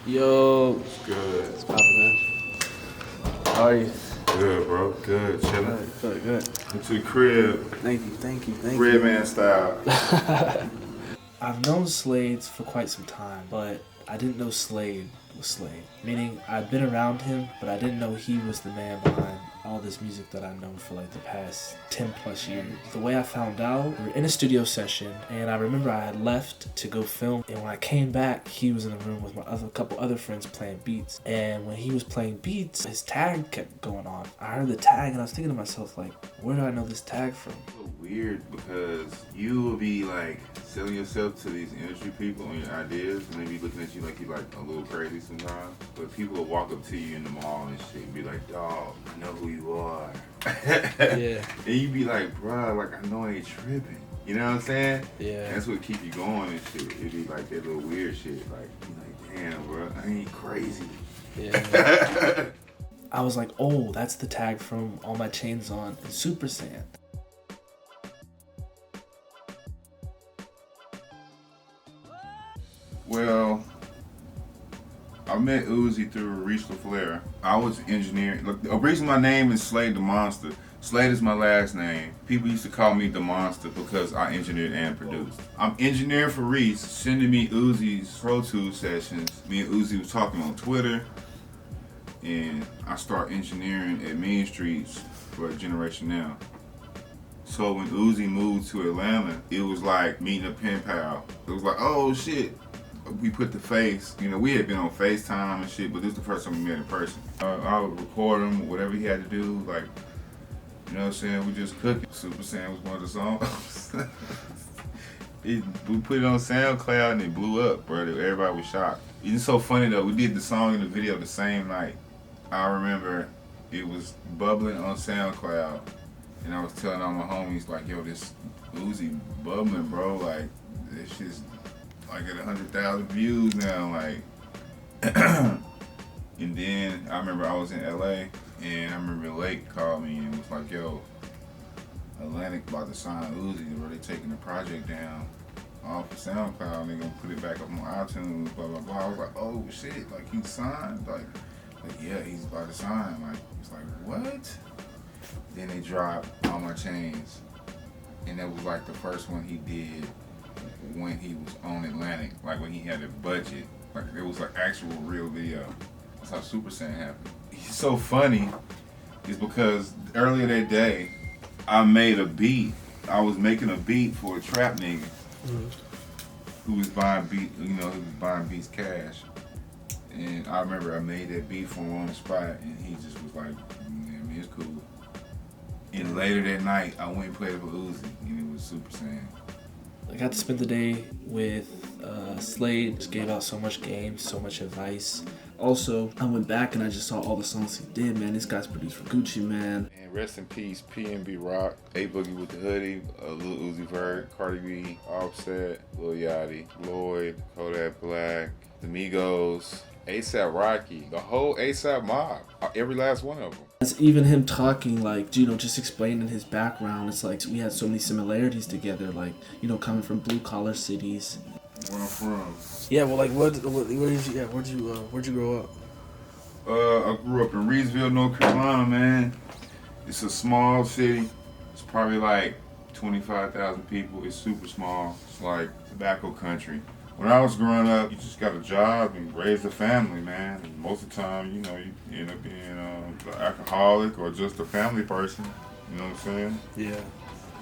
Yo, It's good. what's poppin', man? How are you? Good, bro. Good. Chilling. Good. Into the crib. Thank you. Red man style. I've known Slade for quite some time, but I didn't know Slade was Slade. Meaning, I'd been around him, but I didn't know he was the man behind all this music that I've known for like the past 10 plus years. The way I found out, we were in a studio session, and I remember I had left to go film, and when I came back, he was in the room with my couple other friends playing beats. And when he was playing beats, his tag kept going on. I heard the tag, and I was thinking to myself, like, where do I know this tag from? It's so weird because you will be like selling yourself to these industry people and your ideas, and they be looking at you like you like a little crazy sometimes. But people will walk up to you in the mall and shit and be like, "Dog, I know who you are." Yeah. And you be like, "Bruh, like I know I ain't tripping." You know what I'm saying? Yeah. And that's what keep you going and shit. It be like that little weird shit. Like, you like, damn, bro, I ain't crazy. Yeah. I was like, oh, that's the tag from All My Chains On and Super Saiyan. Well, I met Uzi through Reach the Flare. I was engineering. Look, the reason my name is Slade Da Monsta. Slade is my last name. People used to call me Da Monsta because I engineered and produced. I'm engineering for Reese, sending me Uzi's Pro Tools sessions. Me and Uzi was talking on Twitter, and I start engineering at Mean Streets for a generation now. So when Uzi moved to Atlanta, it was like meeting a pen pal. It was like, oh shit. We put the face, you know, we had been on FaceTime and shit, but this is the first time we met in person. I would record him, whatever he had to do, like, you know what I'm saying, we just cooking. Super Saiyan was one of the songs. We put it on SoundCloud and it blew up, bro. Everybody was shocked. It's so funny though, we did the song and the video the same night. I remember it was bubbling on SoundCloud, and I was telling all my homies, like, yo, this Uzi bubbling, bro, like, this shit's like at 100,000 views now, like. And then I remember I was in LA, and I remember Lake called me and was like, yo, Atlantic about to sign Uzi, where they taking the project down off of SoundCloud and they gonna put it back up on iTunes, blah blah blah. I was like, oh shit, like he signed, like yeah, he's about to sign. Like, it's like, what? Then they dropped All My Chains, and that was like the first one he did when he was on Atlantic, like when he had a budget, like it was like actual real video. That's how Super Saiyan happened. He's so funny is because earlier that day I made a beat. I was making a beat for a trap nigga who was buying beats cash. And I remember I made that beat for him on the spot, and he just was like, man, it's cool. And later that night I went and played for Uzi, and it was Super Saiyan. I got to spend the day with Slade. Just gave out so much game, so much advice. Also, I went back and I just saw all the songs he did, man. This guy's produced for Gucci, man. And rest in peace, PNB Rock, A Boogie with the Hoodie, Lil Uzi Vert, Cardi B, Offset, Lil Yachty, Lloyd, Kodak Black, The Migos, ASAP Rocky, the whole ASAP mob, every last one of them. It's even him talking, like, you know, just explaining his background. It's like we had so many similarities together, like, you know, coming from blue collar cities. Where I'm from. Yeah, well, like, where'd you grow up? I grew up in Reedsville, North Carolina, man. It's a small city. It's probably like 25,000 people. It's super small. It's like tobacco country. When I was growing up, you just got a job and raised a family, man. And most of the time, you know, you end up being an alcoholic or just a family person. You know what I'm saying? Yeah.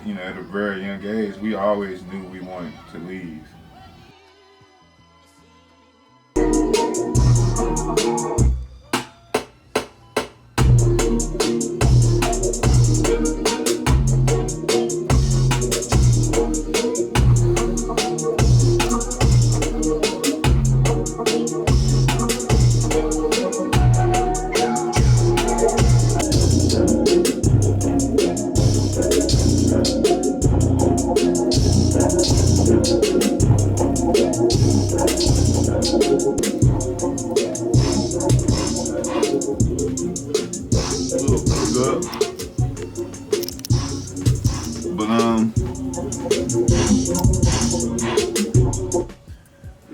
You know, at a very young age, we always knew we wanted to leave.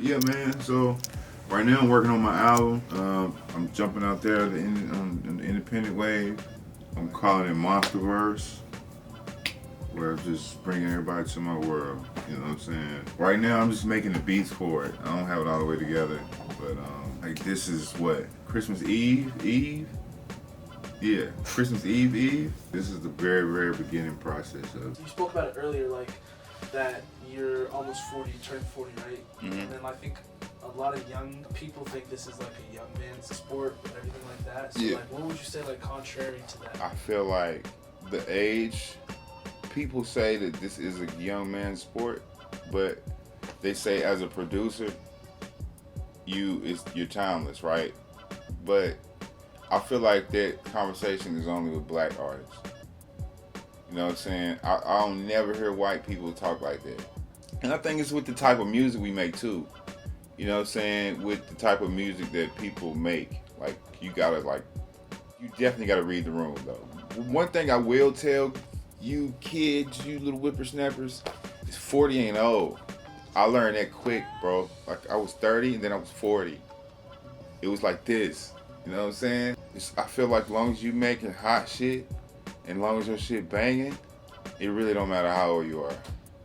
Yeah, man, so Right now, I'm working on my album. I'm jumping out there on the independent wave. I'm calling it Monsterverse, where I'm just bringing everybody to my world. You know what I'm saying? Right now, I'm just making the beats for it. I don't have it all the way together, but like this is what Christmas Eve. Yeah, Christmas Eve. This is the very beginning process of. You spoke about it earlier, like that you're almost 40, you turned 40, right? Mm-hmm. And then I think a lot of young people think this is like a young man's sport and everything like that. So Yeah. like, what would you say, like, contrary to that? I feel like the age, people say that this is a young man's sport, but they say as a producer, you're timeless, right? But I feel like that conversation is only with black artists. You know what I'm saying? I don't never hear white people talk like that. And I think it's with the type of music we make too. You know what I'm saying? With the type of music that people make. Like, you definitely gotta read the room though. One thing I will tell you kids, you little whippersnappers, is 40 ain't old. I learned that quick, bro. Like, I was 30 and then I was 40. It was like this. You know what I'm saying? I feel like as long as you making hot shit, and as long as your shit banging, it really don't matter how old you are.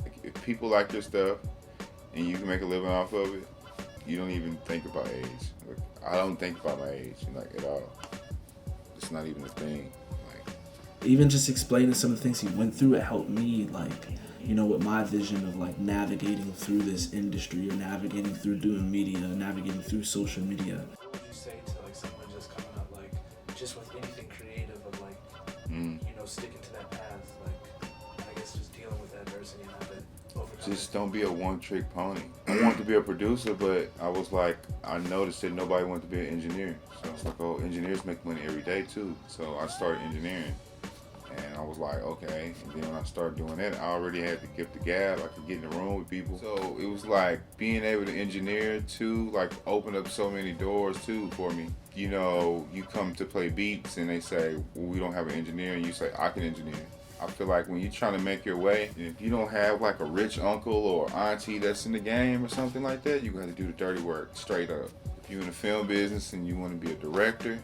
Like, if people like your stuff, and you can make a living off of it, you don't even think about age. Like, I don't think about my age, like, at all. It's not even a thing. Like, Even just explaining some of the things he went through, it helped me, like, you know, with my vision of like navigating through this industry or navigating through doing media, navigating through social media. What would you say to like someone just coming up, like, just with anything creative of like, you know, sticking to that path, like, I guess just dealing with adversity and how to overcome just it? don't be a one-trick pony. I wanted to be a producer, but I was like, I noticed that nobody wanted to be an engineer. So I was like, oh, engineers make money every day too. So I started engineering. And I was like, okay. And then when I started doing that, I already had the gift of gab. I could get in the room with people. So it was like being able to engineer too, like opened up so many doors too for me. You know, you come to play beats and they say, well, we don't have an engineer. And you say, I can engineer. I feel like when you're trying to make your way, if you don't have like a rich uncle or auntie that's in the game or something like that, you got to do the dirty work straight up. If you're in the film business and you want to be a director,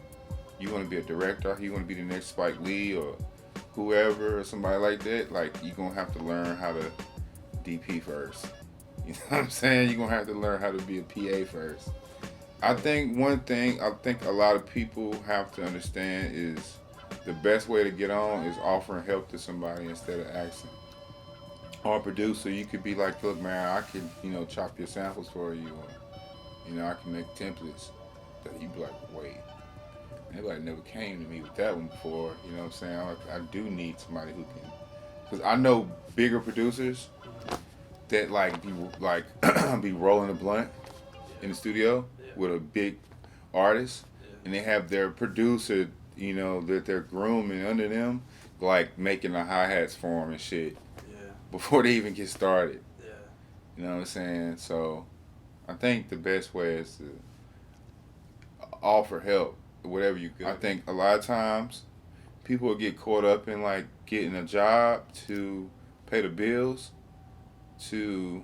you want to be the next Spike Lee or whoever or somebody like that, like, you're going to have to learn how to DP first. You know what I'm saying? You're going to have to learn how to be a PA first. I think one thing I think a lot of people have to understand is the best way to get on is offering help to somebody instead of asking. Or a producer, you could be like, look, man, I could, you know, chop your samples for you, or, you know, I can make templates. That you'd be like, wait. Nobody never came to me with that one before. You know what I'm saying? I do need somebody who can, because I know bigger producers that like be rolling a blunt in the studio with a big artist, and they have their producer, you know, that they're grooming under them, like making the hi-hats for them and shit before they even get started. You know what I'm saying? So I think the best way is to offer help. Whatever you could. I think a lot of times people will get caught up in like getting a job to pay the bills, to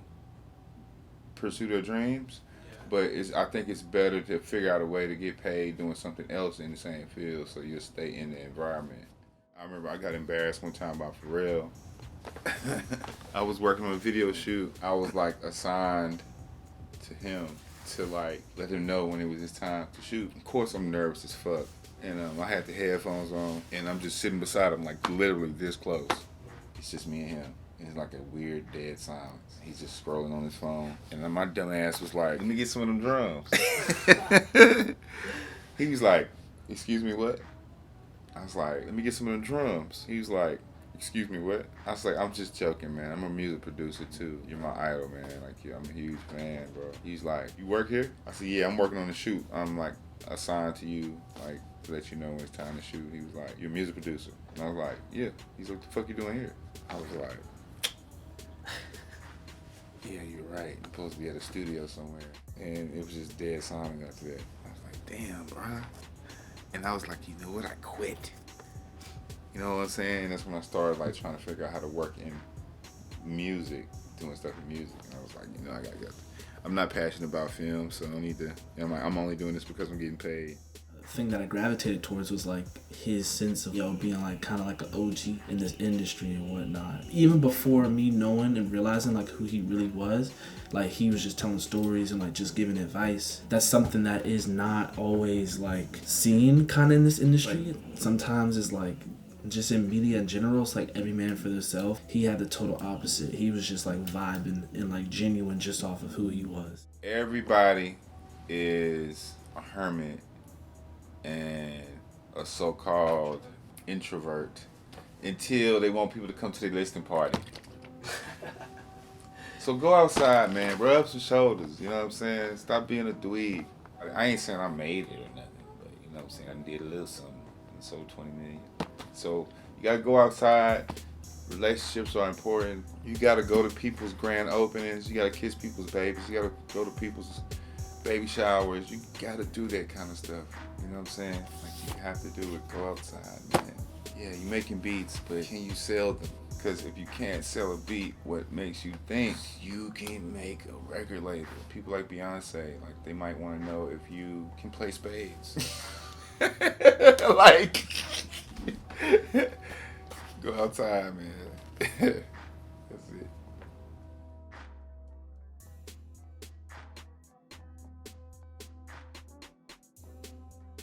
pursue their dreams. But I think it's better to figure out a way to get paid doing something else in the same field so you'll stay in the environment. I remember I got embarrassed one time by Pharrell. I was working on a video shoot. I was like assigned to him to like let him know when it was his time to shoot. Of course I'm nervous as fuck. And I had the headphones on and I'm just sitting beside him like literally this close. It's just me and him. And it's like a weird dead silence. He's just scrolling on his phone. And then my dumb ass was like, let me get some of them drums. He was like, excuse me, what? I was like, let me get some of the drums. He was like, excuse me, what? I was like, I'm just joking, man. I'm a music producer, too. You're my idol, man. Like, yeah, I'm a huge fan, bro. He's like, you work here? I said, yeah, I'm working on the shoot. I'm, like, assigned to you, like, to let you know when it's time to shoot. He was like, you're a music producer. And I was like, yeah. He's like, what the fuck you doing here? I was like, yeah, you're right. I'm supposed to be at a studio somewhere. And it was just dead silent after that. I was like, damn, bro. And I was like, you know what? I quit. You know what I'm saying? That's when I started like trying to figure out how to work in music, doing stuff in music. And I was like, you know, I'm not passionate about film, so I don't need to. I'm only doing this because I'm getting paid. Thing that I gravitated towards was like his sense of being like kind of like an OG in this industry and whatnot. Even before me knowing and realizing like who he really was, like he was just telling stories and like just giving advice. That's something that is not always like seen kind of in this industry. Like, sometimes it's like just in media in general, it's like every man for themselves. He had the total opposite. He was just like vibing and like genuine just off of who he was. Everybody is a hermit and a so-called introvert until they want people to come to their listening party. So go outside, man. Rub some shoulders. You know what I'm saying? Stop being a dweeb. I ain't saying I made it or nothing, but you know what I'm saying? I did a little something and sold 20 million. So you gotta go outside. Relationships are important. You gotta go to people's grand openings. You gotta kiss people's babies. You gotta go to people's baby showers. You gotta do that kind of stuff. You know what I'm saying? Like you have to do it. Go outside, man. Yeah, you're making beats, but can you sell them? Because if you can't sell a beat, what makes you think you can make a record label? People like Beyonce, like they might want to know if you can play spades. Like, go outside, man.